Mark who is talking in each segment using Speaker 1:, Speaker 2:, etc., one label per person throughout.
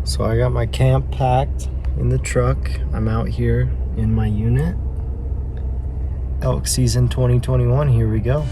Speaker 1: So I got my camp packed in the truck. I'm out here in my unit. Elk season 2021, here we go.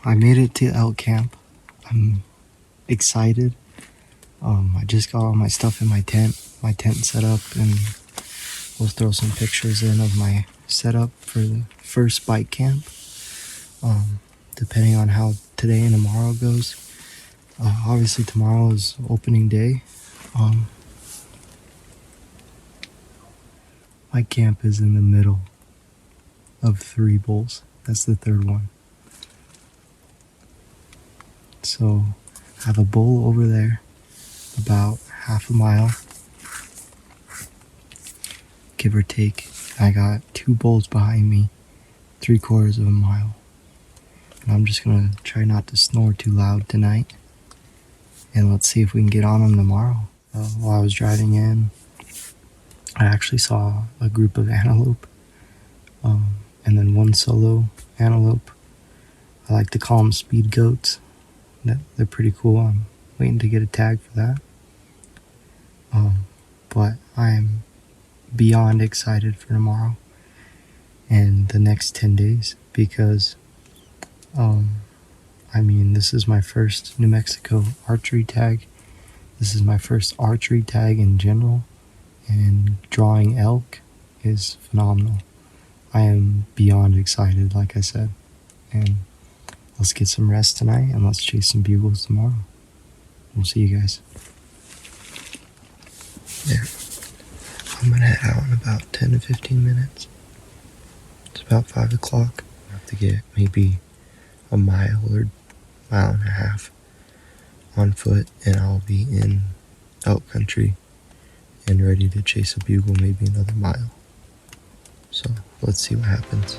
Speaker 1: I made it to elk camp. I'm excited. I just got all my stuff in my tent set up, and we'll throw some pictures in of my setup for the first bike camp. Depending on how today and tomorrow goes. Obviously tomorrow is opening day. My camp is in the middle of 3 bulls. That's the third one. So I have a bull over there, about half a mile, give or take. I got 2 bulls behind me, 3/4 of a mile. And I'm just gonna try not to snore too loud tonight. And let's see if we can get on them tomorrow. While I was driving in, I actually saw a group of antelope, and then 1 solo antelope. I like to call them speed goats. They're pretty cool. I'm waiting to get a tag for that. But I'm beyond excited for tomorrow and the next 10 days because, this is my first New Mexico archery tag. This is my first archery tag in general, and drawing elk is phenomenal. I am beyond excited, like I said, and let's get some rest tonight and let's chase some bugles tomorrow. We'll see you guys. There. I'm gonna head out in about 10 to 15 minutes. It's about 5 o'clock. I have to get maybe a mile or mile and a half on foot, and I'll be in elk country and ready to chase a bugle maybe another mile. So let's see what happens.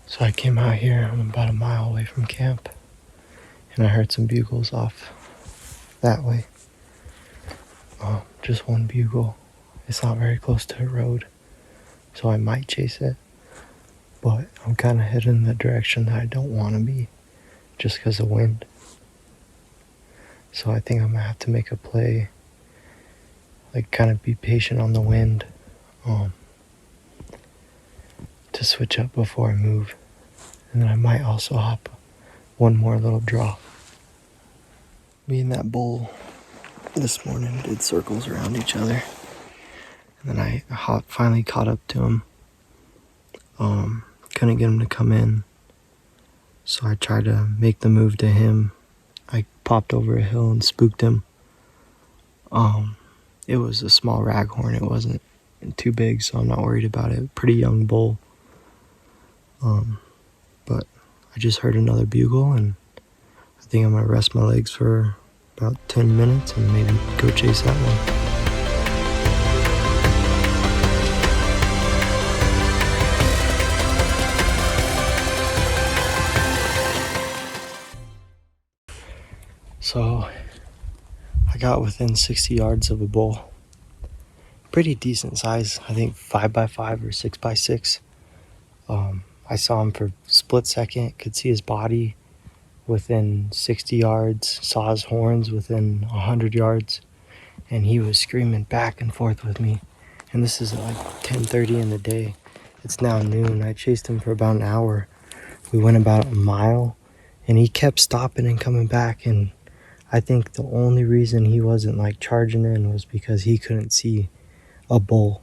Speaker 1: So I came out here, I'm about a mile away from camp, and I heard some bugles off that way. Just 1 bugle. It's not very close to a road, so I might chase it, but I'm kind of heading in the direction that I don't want to be, just because of wind. So I think I'm going to have to make a play, like kind of be patient on the wind, to switch up before I move. And then I might also hop 1 more little draw. Me and that bull this morning did circles around each other. And then I finally caught up to him. Couldn't get him to come in. So I tried to make the move to him. I popped over a hill and spooked him. It was a small raghorn. It wasn't too big, so I'm not worried about it. Pretty young bull. But I just heard another bugle, and I think I'm gonna rest my legs for about 10 minutes and maybe go chase that one. So I got within 60 yards of a bull. Pretty decent size, I think 5x5 or 6x6. I saw him for a split second, could see his body within 60 yards, saw his horns within 100 yards, and he was screaming back and forth with me. And this is like 10:30 in the day. It's now noon. I chased him for about an hour. We went about a mile, and he kept stopping and coming back. And I think the only reason he wasn't like charging in was because he couldn't see a bull.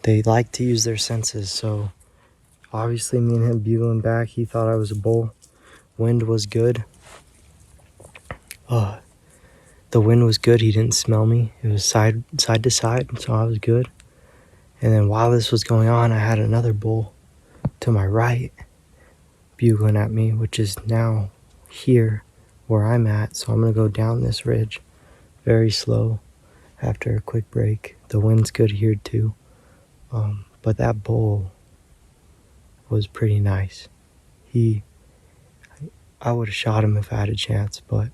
Speaker 1: They like to use their senses, so obviously me and him bugling back, he thought I was a bull. Wind was good. The wind was good. He didn't smell me. It was side to side, so I was good. And then while this was going on, I had another bull to my right bugling at me, which is now here where I'm at. So I'm going to go down this ridge very slow after a quick break. The wind's good here too. But that bull was pretty nice. I would have shot him if I had a chance, but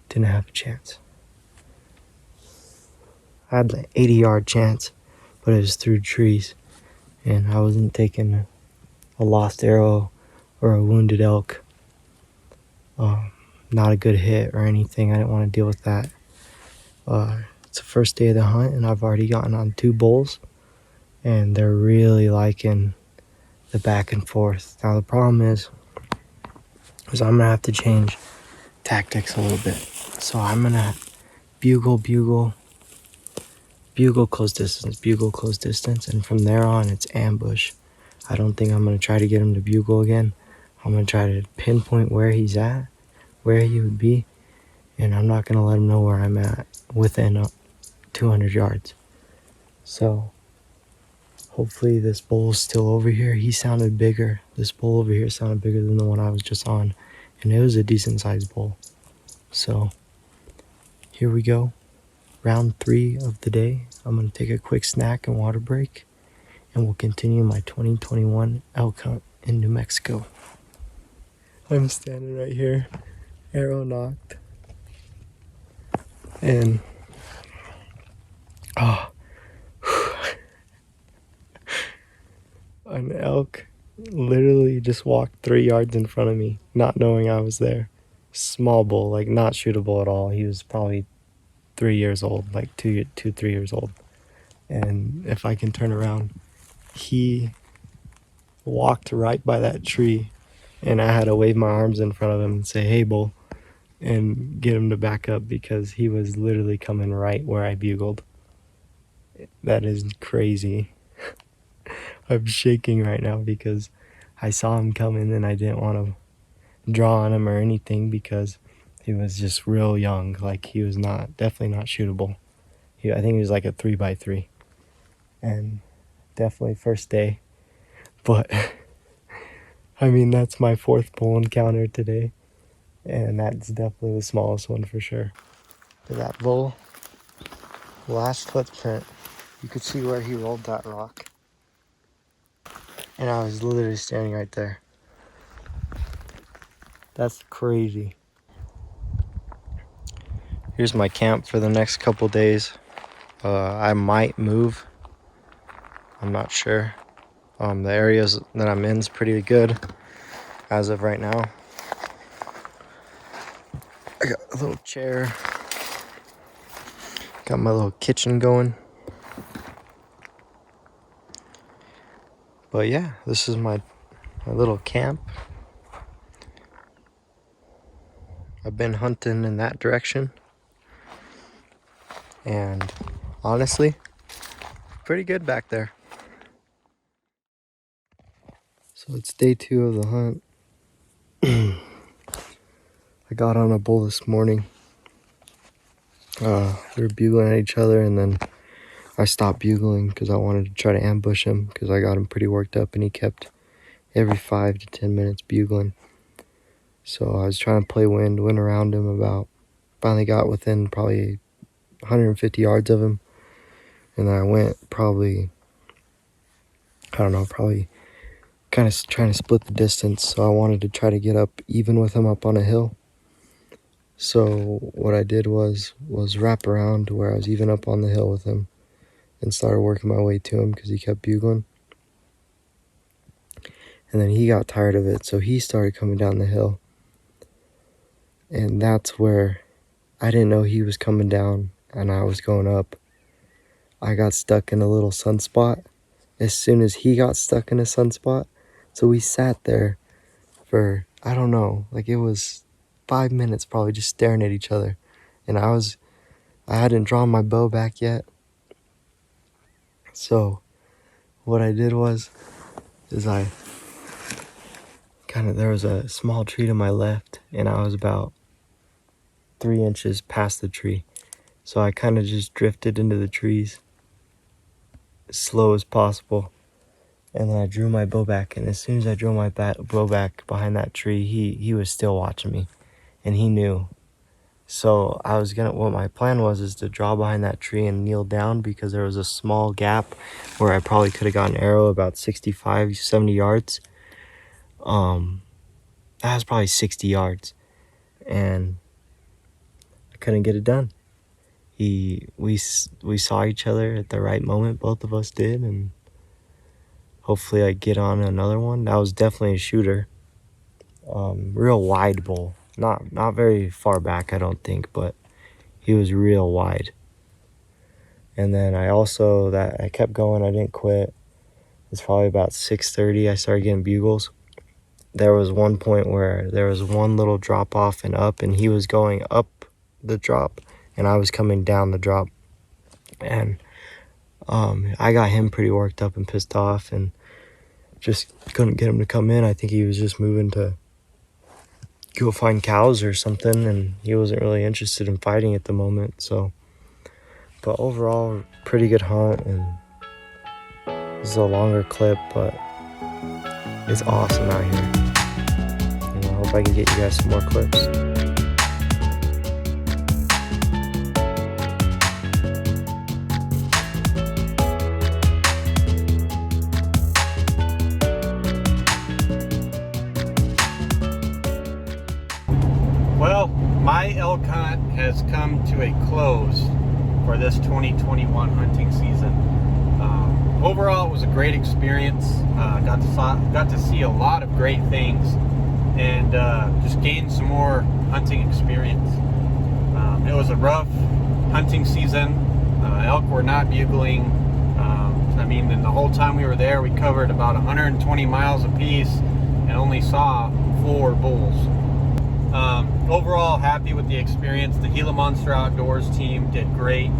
Speaker 1: didn't have a chance. I had an 80-yard chance, but it was through trees, and I wasn't taking a lost arrow or a wounded elk. Not a good hit or anything. I didn't want to deal with that. It's the first day of the hunt, and I've already gotten on 2 bulls, and they're really liking the back and forth. Now the problem is I'm gonna have to change tactics a little bit. So I'm gonna bugle close distance, and from there on it's ambush. I don't think I'm gonna try to get him to bugle again. I'm gonna try to pinpoint where he's at, where he would be, and I'm not gonna let him know where I'm at within 200 yards. So hopefully this bull is still over here. He sounded bigger. This bull over here sounded bigger than the one I was just on, and it was a decent sized bull. So here we go. Round 3 of the day. I'm going to take a quick snack and water break, and we'll continue my 2021 elk hunt in New Mexico. I'm standing right here, arrow knocked, and an elk literally just walked 3 yards in front of me, not knowing I was there. Small bull, like not shootable at all. He was probably 3 years old, like 3 years old. And if I can turn around, he walked right by that tree, and I had to wave my arms in front of him and say, "Hey, bull," and get him to back up because he was literally coming right where I bugled. That is crazy. I'm shaking right now because I saw him coming and I didn't want to draw on him or anything because he was just real young. Like, he was definitely not shootable. I think he was like a 3x3, and definitely first day. But I mean, that's my 4th bull encounter today, and that's definitely the smallest one for sure. But that bull, last footprint, you could see where he rolled that rock, and I was literally standing right there. That's crazy. Here's my camp for the next couple days. I might move. I'm not sure. The areas that I'm in is pretty good as of right now. I got a little chair. Got my little kitchen going. But yeah, this is my little camp. I've been hunting in that direction, and honestly, pretty good back there. So it's day 2 of the hunt. I got on a bull this morning. We were bugling at each other, and then I stopped bugling because I wanted to try to ambush him because I got him pretty worked up, and he kept every 5 to 10 minutes bugling. So I was trying to play wind, went around him finally got within probably 150 yards of him. And then I went probably kind of trying to split the distance. So I wanted to try to get up even with him up on a hill. So what I did was wrap around to where I was even up on the hill with him and started working my way to him because he kept bugling. And then he got tired of it, so he started coming down the hill. And that's where I didn't know he was coming down and I was going up. I got stuck in a little sunspot as soon as he got stuck in a sunspot. So we sat there for, I don't know, like it was 5 minutes probably just staring at each other. And I hadn't drawn my bow back yet. So what I did is there was a small tree to my left and I was about 3 inches past the tree. So I kind of just drifted into the trees as slow as possible. And then I drew my bow back, and as soon as I drew my bow back behind that tree, he was still watching me, and he knew. So what my plan was is to draw behind that tree and kneel down, because there was a small gap where I probably could have got an arrow about 65, 70 yards. That was probably 60 yards, and I couldn't get it done. We saw each other at the right moment, both of us did, and hopefully I get on another one. That was definitely a shooter. Real wide bull. Not very far back, I don't think, but he was real wide. And then I kept going, I didn't quit. It's probably about 6:30, I started getting bugles. There was one point where there was one little drop off and up, and he was going up the drop, and I was coming down the drop. And I got him pretty worked up and pissed off, and just couldn't get him to come in. I think he was just moving to go find cows or something, and he wasn't really interested in fighting at the moment. So, but overall, pretty good hunt, and this is a longer clip, but it's awesome out here, and I hope I can get you guys some more clips.
Speaker 2: Well, my elk hunt has come to a close for this 2021 hunting season. Overall, it was a great experience. Got to see a lot of great things, and just gained some more hunting experience. It was a rough hunting season. Elk were not bugling. In the whole time we were there, we covered about 120 miles apiece and only saw 4 bulls. Overall, happy with the experience. The Gila Monster Outdoors team did great.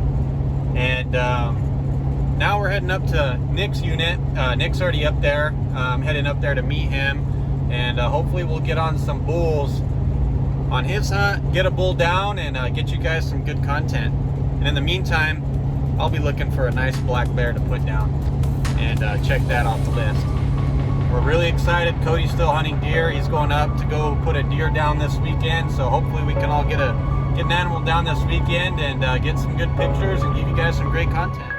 Speaker 2: And now we're heading up to Nick's unit. Nick's already up there. Heading up there to meet him. And hopefully we'll get on some bulls on his hunt, get a bull down, and get you guys some good content. And in the meantime, I'll be looking for a nice black bear to put down. And check that off the list. We're really excited. Cody's still hunting deer. He's going up to go put a deer down this weekend. So hopefully we can all get an animal down this weekend and get some good pictures and give you guys some great content.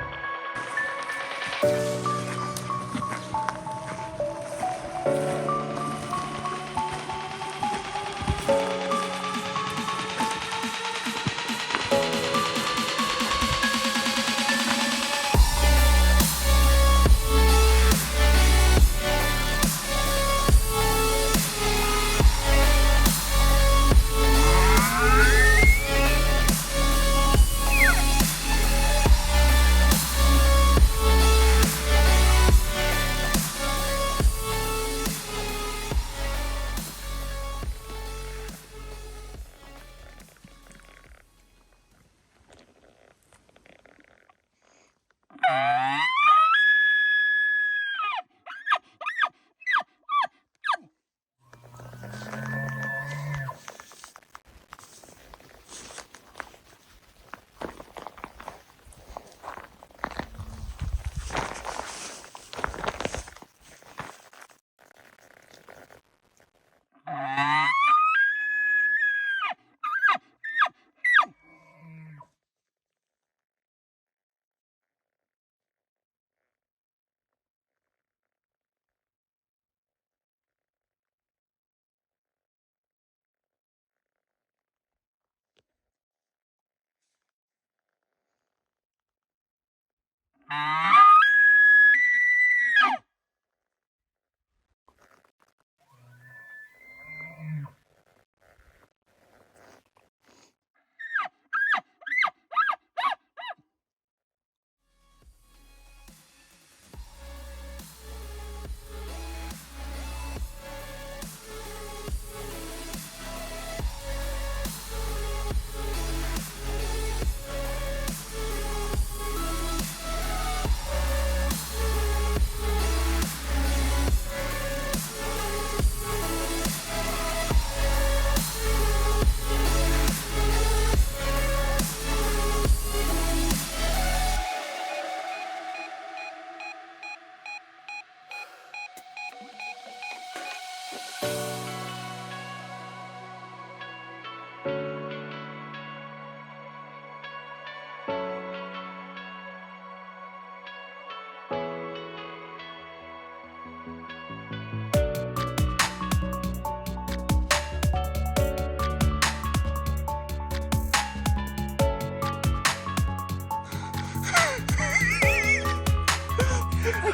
Speaker 1: How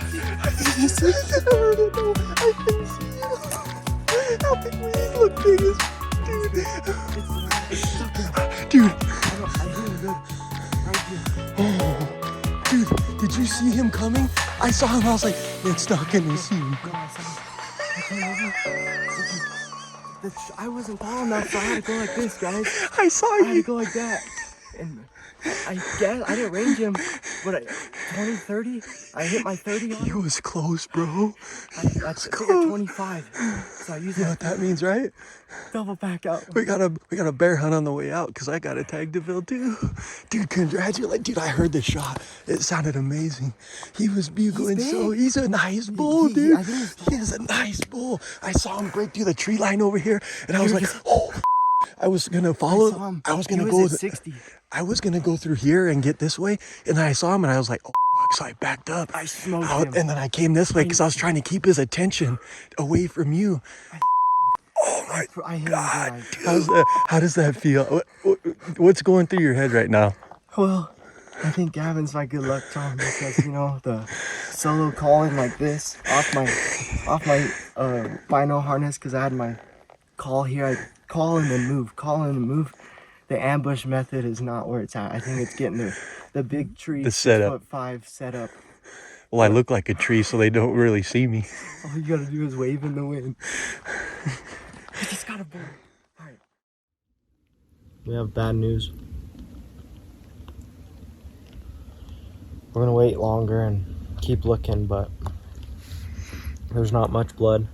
Speaker 1: big was he? Look big as dude. Dude, did you see him coming? I saw him. I was like, it's not gonna see him.
Speaker 3: I wasn't tall enough, so I had to go like this, guys.
Speaker 1: I saw
Speaker 3: I had to
Speaker 1: you.
Speaker 3: go like that. And I guess I didn't range him, but 20, 30. I hit my 30 on
Speaker 1: He
Speaker 3: him.
Speaker 1: was close, bro.
Speaker 3: I think a 25. So I used
Speaker 1: You know what that means, right?
Speaker 3: double back out.
Speaker 1: We got a bear hunt on the way out because I got a tag to fill too. Dude, congratulations. Dude, I heard the shot. It sounded amazing. He was bugling he's a nice bull, dude. He is a nice bull. I saw him break through the tree line over here and I was like, oh, I was gonna follow. I was gonna go.
Speaker 3: 60.
Speaker 1: I was gonna go through here and get this way, and then I saw him and I was like, oh, fuck. So I backed up.
Speaker 3: I smoked him.
Speaker 1: And then I came this way because I was trying to keep his attention away from you. Oh my God, dude. How does that feel? What's going through your head right now?
Speaker 3: Well, I think Gavin's my good luck charm because, you know, the solo calling like this off my bino harness, because I had my call here. I call and then move, call and then move. The ambush method is not where it's at. I think it's getting the big tree,
Speaker 1: the setup.
Speaker 3: 6'5" setup.
Speaker 1: Well, I look like a tree, so they don't really see me.
Speaker 3: All you gotta do is wave in the wind. I just got a bull. All right. We have bad news. We're gonna wait longer and keep looking, but there's not much blood.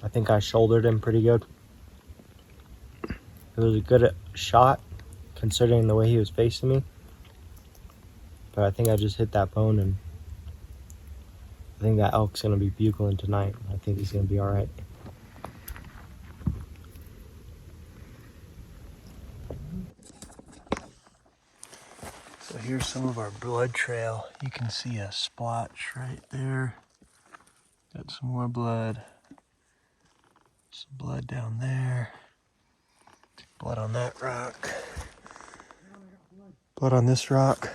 Speaker 3: I think I shouldered him pretty good. It was a good shot considering the way he was facing me. But I think I just hit that bone, and I think that elk's gonna be bugling tonight. I think he's gonna be all right.
Speaker 1: So here's some of our blood trail. You can see a splotch right there. Got some more blood. Some blood down there. Blood on that rock. Blood on this rock.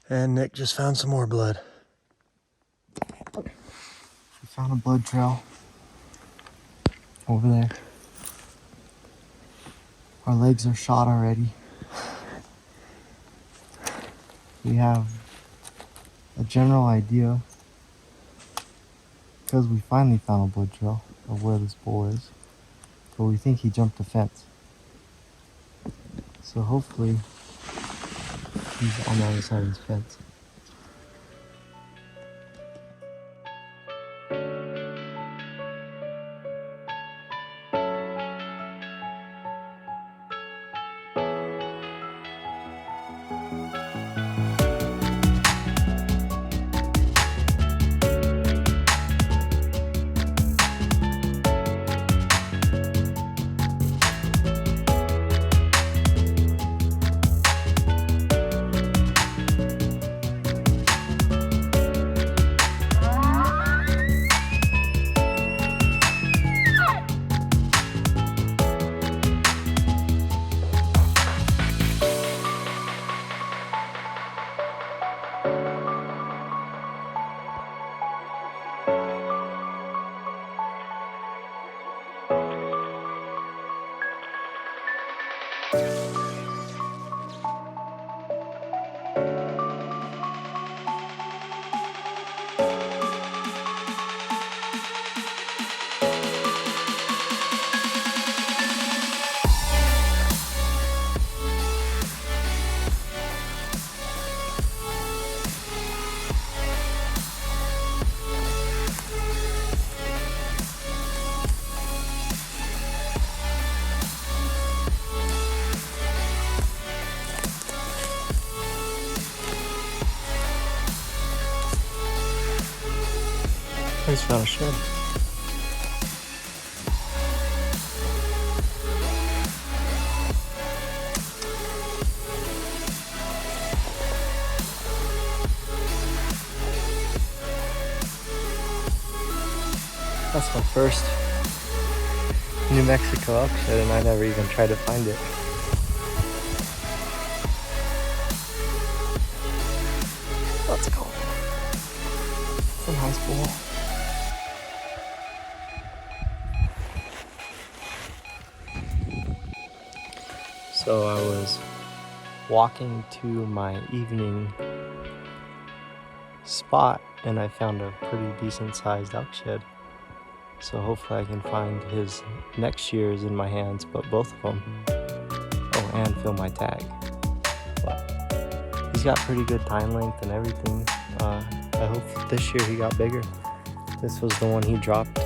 Speaker 1: And Nick just found some more blood.
Speaker 3: We found a blood trail over there. Our legs are shot already. We have a general idea, because we finally found a blood trail of where this bull is, but we think he jumped the fence. So hopefully he's on the other side of this fence. I just found a shed. That's my first New Mexico elk shed, and I never even tried to find it. Let's go.
Speaker 1: from high school. So I was walking to my evening spot and I found a pretty decent sized elk shed. So hopefully I can find his next year's in my hands, but both of them. Oh, and fill my tag. But he's got pretty good tine length and everything. I hope this year he got bigger. This was the one he dropped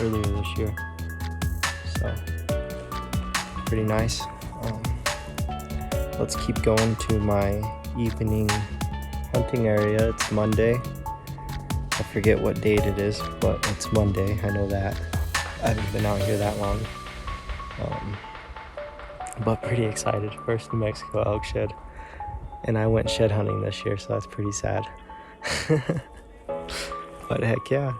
Speaker 1: earlier this year. So pretty nice. Let's keep going to my evening hunting area. It's Monday. I forget what date it is, but it's Monday. I know that. I haven't been out here that long. But pretty excited. First New Mexico elk shed. And I went shed hunting this year, so that's pretty sad. But heck yeah.